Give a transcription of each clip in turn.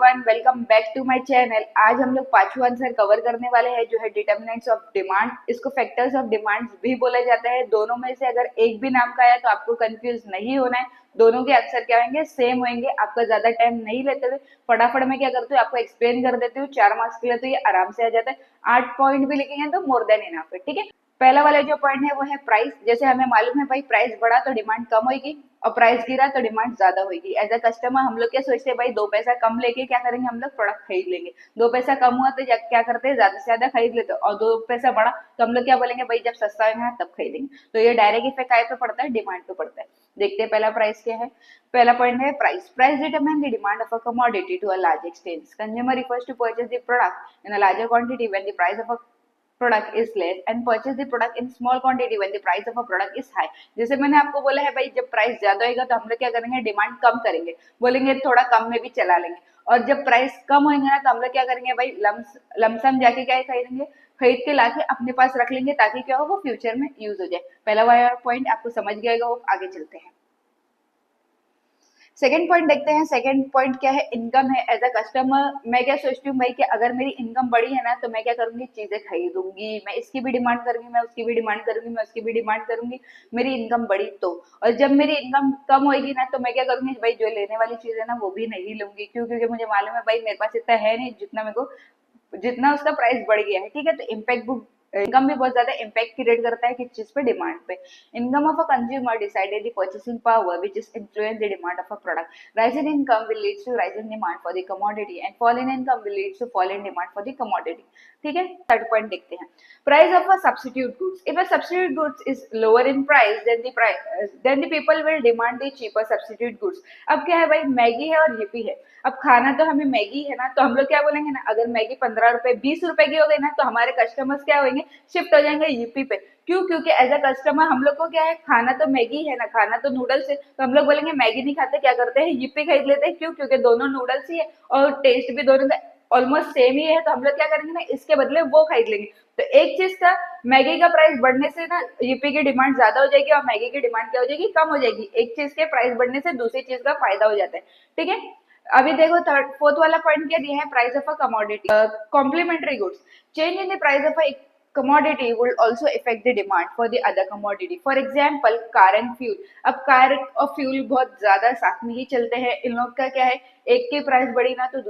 Everyone, welcome back to my channel. आज हम लोग पांचवा आंसर कवर करने वाले हैं जो है डिटर्मिनेंट्स ऑफ डिमांड। इसको फैक्टर्स ऑफ डिमांड भी बोला जाता है। दोनों में से अगर एक भी नाम का आया तो आपको कंफ्यूज नहीं होना है। दोनों के आंसर क्या होंगे, सेम होंगे। आपका ज्यादा टाइम नहीं लेते हुए फटाफट में क्या करते हो, आपको एक्सप्लेन कर देती हूँ। 4 मार्क्स के लिए तो ये आराम से आ जाता है। 8 पॉइंट भी लिखेंगे तो मोर देन इनफ है, ठीक है। पहला वाला जो पॉइंट है वो है प्राइस। जैसे हमें मालूम है भाई, प्राइस बढ़ा तो डिमांड कम होगी और प्राइस गिरा तो डिमांड ज्यादा होगी। एज अ कस्टमर हम लोग क्या सोचते हैं भाई, 2 पैसा कम लेके क्या करेंगे, हम लोग प्रोडक्ट खरीद लेंगे। 2 पैसा कम हुआ तो क्या करते हैं, ज्यादा से ज्यादा खरीद लेते हैं। और 2 पैसा बढ़ा तो हम लोग क्या बोलेंगे भाई, जब सस्ता होगा तब खरीदेंगे। तो ये डायरेक्ट इफेक्ट काय पे पड़ता है, डिमांड पे पड़ता है। देखते हैं पहला प्राइस क्या है। पहला पॉइंट है price. Price determine the demand of a commodity to a large extent. Consumer refers to purchase the product in a larger quantity when the price of a product is less and purchase the product in small quantity when the price of a product is high। जैसे मैंने आपको बोला है भाई, जब price ज्यादा होगा तो हम लोग क्या करेंगे, डिमांड कम करेंगे, बोलेंगे थोड़ा कम में भी चला लेंगे। और जब प्राइस कम होगा ना तो हम लोग क्या करेंगे भाई, लमसम जाके क्या खरीदेंगे, खरीद के लाके अपने पास रख लेंगे ताकि क्या हो, वो फ्यूचर में यूज हो जाए। पहला वाला पॉइंट आपको समझ गया होगा। वो आगे चलते हैं, सेकेंड पॉइंट देखते हैं। सेकेंड पॉइंट क्या है, इनकम है। एज अ कस्टमर मैं क्या सोचती हूँ भाई कि अगर मेरी इनकम बढ़ी है ना तो मैं क्या करूंगी, चीजें खरीदूंगी। मैं इसकी भी डिमांड करूंगी, मैं उसकी भी डिमांड करूंगी, मैं उसकी भी डिमांड करूंगी। मेरी इनकम बढ़ी तो। और जब मेरी इनकम कम होगी ना तो मैं क्या करूंगी भाई, जो लेने वाली चीज है ना वो भी नहीं लूंगी। क्यों? क्योंकि मुझे मालूम है भाई मेरे पास इतना है नहीं जितना मेरे को, जितना उसका प्राइस बढ़ गया है, ठीक है। तो इम्पैक्ट, इनकम भी बहुत ज्यादा इम्पैक्ट क्रिएट करता है किस चीज पे, डिमांड पे। Income of a consumer decided the purchasing power which is influence the demand of a product. Rise in income will leads to rise in demand for the commodity and fall in income will leads to fall in demand for the commodity, ठीक है। Third point देखते हैं, price of a substitute goods. If a substitute goods is lower in price then the people will demand the cheaper substitute goods. अब क्या है भाई, Maggi है और हिप्पी है। अब खाना तो हमें मैगी है ना, तो हम लोग क्या बोलेंगे ना, अगर मैगी 15 रुपए 20 रुपए की हो गई ना तो हमारे कस्टमर्स क्या होंगे, शिफ्ट हो जाएंगे यूपी पे। क्यों? क्योंकि एज अ कस्टमर हम लोग को क्या है, खाना तो मैगी है ना, खाना तो नूडल्स है, तो हम लोग बोलेंगे मैगी नहीं खाते, क्या करते हैं, यूपी खरीद लेते हैं। क्यों? क्योंकि दोनों नूडल्स ही है और टेस्ट भी दोनों का ऑलमोस्ट सेम ही है। तो हम लोग क्या करेंगे ना, इसके बदले वो खरीद लेंगे। तो एक चीज का, मैगी का प्राइस बढ़ने से ना यूपी की डिमांड ज्यादा हो जाएगी और मैगी की डिमांड क्या हो जाएगी, कम हो जाएगी। एक चीज के प्राइस बढ़ने से दूसरी चीज का फायदा हो जाता है, ठीक है। अभी देखो थर्ड फोर्थ वाला पॉइंट क्या दिया है, price of a commodity complementary goods. Change in the price of a commodity will also affect the demand for the other commodity। For example, car and fuel। अब कार और fuel बहुत ज्यादा साथ में ही चलते हैं। इन लोग का क्या है, एक की प्राइस बढ़ी ना तो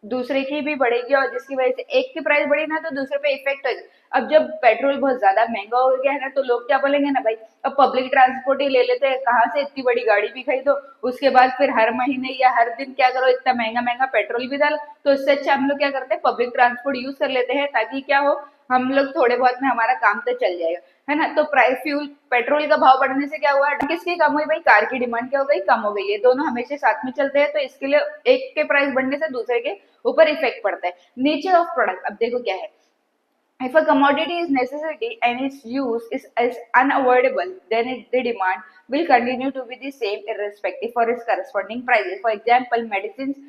दूसरे की भी बढ़ेगी और जिसकी वजह से एक की प्राइस बढ़ी ना तो दूसरे पे इफेक्ट होगा। अब जब पेट्रोल बहुत ज्यादा महंगा हो गया है ना तो लोग क्या बोलेंगे ना भाई, अब पब्लिक ट्रांसपोर्ट ही ले लेते हैं, कहाँ से इतनी बड़ी गाड़ी भी खरीदो, उसके बाद फिर हर महीने या हर दिन क्या करो, इतना महंगा महंगा पेट्रोल भी डालो। तो इससे अच्छा हम लोग क्या करते हैं, पब्लिक ट्रांसपोर्ट यूज कर लेते हैं ताकि क्या हो, हम लोग थोड़े बहुत में हमारा काम तो चल जाएगा, है ना। तो प्राइस फ्यूल पेट्रोल का भाव बढ़ने से क्या हुआ, किसकी कम हुई भाई, कार की डिमांड क्या हो गई, कम हो गई। ये दोनों हमेशा साथ में चलते हैं तो इसके लिए एक के प्राइस बढ़ने से दूसरे के ऊपर इफेक्ट पड़ता है। नेचर ऑफ प्रोडक्ट, अब देखो क्या है, if a commodity is necessity and its use is unavoidable, then the demand will continue to be the same irrespective for its corresponding prices। For example, medicines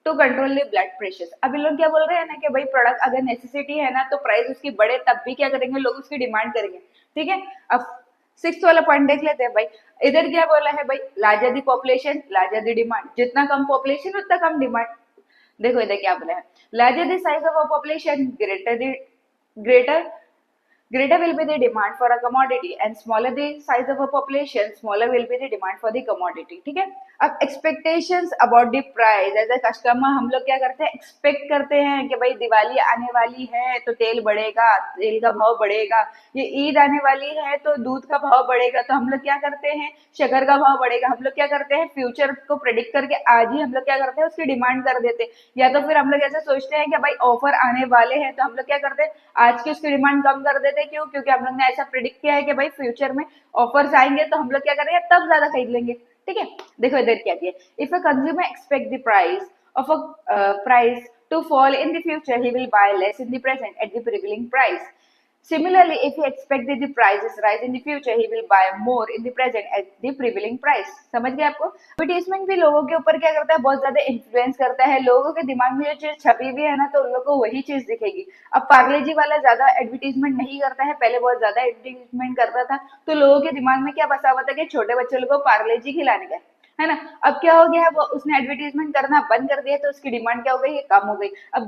to control the blood pressure. अब इन लोग क्या बोल रहे हैं ना कि भाई प्रोडक्ट अगर नेसेसिटी है ना तो प्राइस उसकी बढ़े तब भी क्या करेंगे, लोग उसकी डिमांड करेंगे, ठीक है। अब सिक्स वाला पॉइंट देख लेते हैं भाई। इधर क्या बोला है भाई, larger the population larger the demand. जितना कम पॉपुलेशन उतना कम डिमांड। देखो इधर क्या बोला है, larger the size of a population greater greater will be the demand for a commodity and smaller the size of a population, smaller will be the demand for the commodity, ठीक है। अब expectations about the price, as a customer हम लोग क्या करते हैं, expect करते हैं कि भाई दिवाली आने वाली है तो तेल बढ़ेगा, तेल का भाव बढ़ेगा। ये ईद आने वाली है तो दूध का भाव बढ़ेगा, तो हम लोग क्या करते हैं, शक्कर का भाव बढ़ेगा। हम लोग क्या करते हैं, फ्यूचर को प्रेडिक्ट करके आज ही हम लोग क्या करते हैं, उसकी डिमांड कर देते हैं। या तो फिर हम लोग ऐसा सोचते हैं कि भाई ऑफर आने वाले हैं तो हम लोग क्या करते हैं, आज की उसकी डिमांड कम कर देते हैं। क्यों? क्योंकि हम लोग ने ऐसा प्रिडिक्ट किया है कि भाई फ्यूचर में ऑफर्स आएंगे तो हम लोग क्या करेंगे, तब ज्यादा खरीद लेंगे, ठीक है। देखो इधर क्या दिया, if a consumer expect the price of a price to fall in the future, he will buy less in the present at the prevailing price। Similarly, if he expects that the prices rise in the future, he will buy more in the present at the prevailing price। समझ गए आपको? Advertisement भी लोगों के ऊपर क्या करता है, बहुत ज्यादा इन्फ्लुएंस करता है। लोगों के दिमाग में जो चीज छपी हुई है ना तो उन लोगों को वही चीज दिखेगी। अब पार्ले जी वाला ज्यादा एडवर्टीजमेंट नहीं करता है, पहले बहुत ज्यादा एडवर्टीजमेंट करता था, तो लोगों के दिमाग में क्या बसा हुआ था कि छोटे बच्चों को पार्ले जी खिलाने का है। है ना। अब क्या हो गया है, वो उसने एडवर्टीजमेंट करना बंद कर दिया तो उसकी डिमांड क्या हो गई है, कम हो गई। अब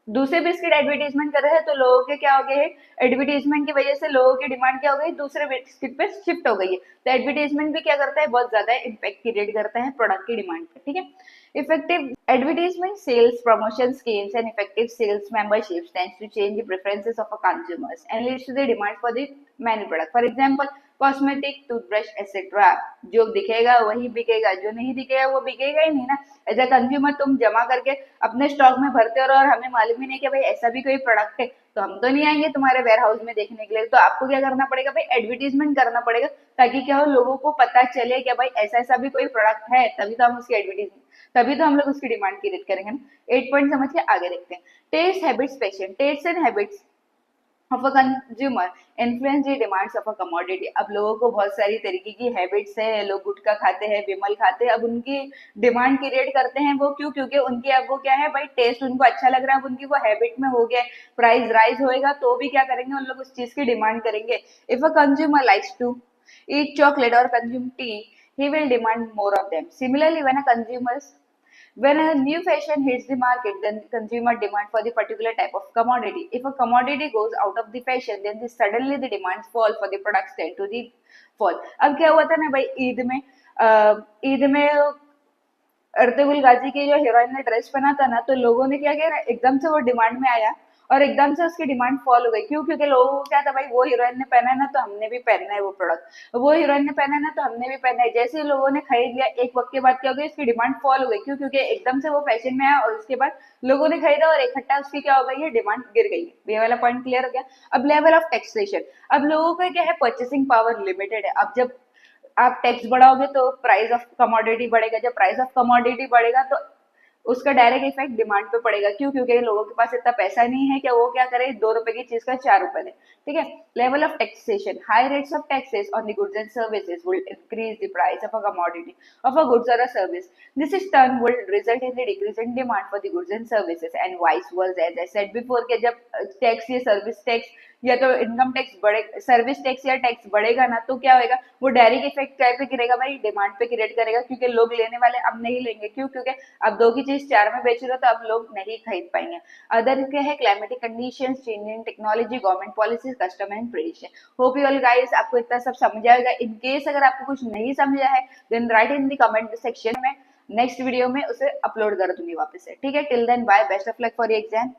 दूसरे बिस्किट एडवर्टीजमेंट कर रहे हैं तो लोगों के क्या हो गए, एडवर्टीजमेंट की वजह से लोगों की डिमांड क्या हो गई, दूसरे बिस्किट पे शिफ्ट हो गई है। तो एडवर्टीजमेंट भी क्या करता है, बहुत ज्यादा इम्पैक्ट क्रिएट करता है प्रोडक्ट की डिमांड पे, ठीक है। Effective advertisement, sales, promotion schemes, and effective sales memberships tends to change the preferences of a consumers and leads to the demand for the many product. For example, cosmetic, toothbrush etcetera, जो दिखेगा वही बिकेगा, जो नहीं दिखेगा वो बिकेगा ही नहीं ना। एज ए कंज्यूमर तुम जमा करके अपने स्टॉक में भरते हो और हमें मालूम ही नहीं कि भाई ऐसा भी कोई प्रोडक्ट है, तो हम तो नहीं आएंगे तुम्हारे वेयर हाउस में देखने के लिए। तो आपको क्या करना पड़ेगा भाई, एडवर्टीजमेंट करना पड़ेगा, ताकि क्या हो, लोगों को पता चले कि भाई ऐसा ऐसा भी कोई प्रोडक्ट है, तभी तो हम उसकी एडवर्टीजमेंट, तभी तो हम लोग उसकी डिमांड क्रिएट करेंगे ना। 8 पॉइंट समझ के आगे देखते हैं। Taste habits patient, taste and habits of a consumer influence the demands of a commodity. अब लोगों को बहुत सारी तरीके की हैबिट्स है, लोग गुटखा खाते हैं, विमल खाते हैं, अब उनकी डिमांड क्रिएट करते हैं। वो क्यों, क्योंकि उनकी अब वो क्या है भाई, टेस्ट उनको अच्छा लग रहा है, अब उनकी वो हैबिट में हो गया। प्राइस राइज होएगा तो भी क्या करेंगे, उन लोग उस चीज की डिमांड करेंगे। If a consumer likes to eat chocolate or consume tea, he will demand more of them. Similarly, when a new fashion hits the market, then consumer demand for the particular type of commodity. If a commodity goes out of the fashion, then suddenly the demands fall for the products tend to the fall. अब क्या हुआ था ना भाई, ईद में Ertugrul गाजी की जो heroine ने ड्रेस पहना था ना, तो लोगों ने क्या किया, एकदम से वो डिमांड में आया और एकदम से उसकी डिमांड फॉल हो गई। क्यों, क्योंकि लोगों को क्या था भाई, वो हीरोइन ने पहना है ना तो हमने भी पहनना है वो प्रोडक्ट, वो हीरोइन ने पहना है ना तो हमने भी पहनना है। जैसे ही लोगों ने खरीद लिया, एक वक्त के बाद क्या हो गई, उसकी डिमांड फॉल हो गई। क्यों, क्योंकि एकदम से वो फैशन में आया और उसके बाद लोगों ने खरीदा और इकट्ठा उसकी क्या हो गई है, डिमांड गिर गई है। ये वाला पॉइंट क्लियर हो गया। अब लेवल ऑफ टैक्सेशन, अब लोगों का क्या है, परचेसिंग पावर लिमिटेड है। अब जब आप टैक्स बढ़ाओगे तो प्राइस ऑफ कमोडिटी बढ़ेगा, जब प्राइस ऑफ कमोडिटी बढ़ेगा तो उसका डायरेक्ट इफेक्ट डिमांड पे पड़ेगा। क्यों, क्योंकि लोगों के पास इतना पैसा नहीं है कि वो क्या करे, 2 रुपए की चीज का 4 रुपए दे, ठीक है। Level of taxation, high rates of taxes on the goods and services will increase the price of a commodity of a goods और a service. This is turn will result in the decrease in demand for the goods and services and vice versa. As I said before के जब tax या service tax या तो income tax बढ़े, service tax या tax बढ़ेगा ना, तो क्या होगा, वो डायरेक्ट इफेक्ट क्या पे गिरेगा भाई, डिमांड पे क्रिएट करेगा। क्योंकि लोग लेने वाले अब नहीं लेंगे। क्यों, क्योंकि अब 2 की चीज 4 में बेच रहे हो तो अब लोग नहीं खरीद पाएंगे। अदर क्या है, climatic conditions, change in technology, government policies, customer and prediction. Hope you all guys आपको इतना सब समझ आएगा। इन केस अगर आपको कुछ नहीं समझा है, then write in the comment section में, नेक्स्ट वीडियो में उसे अपलोड कर दूंगी वापस से, ठीक है। Till then bye, best of luck for your exam.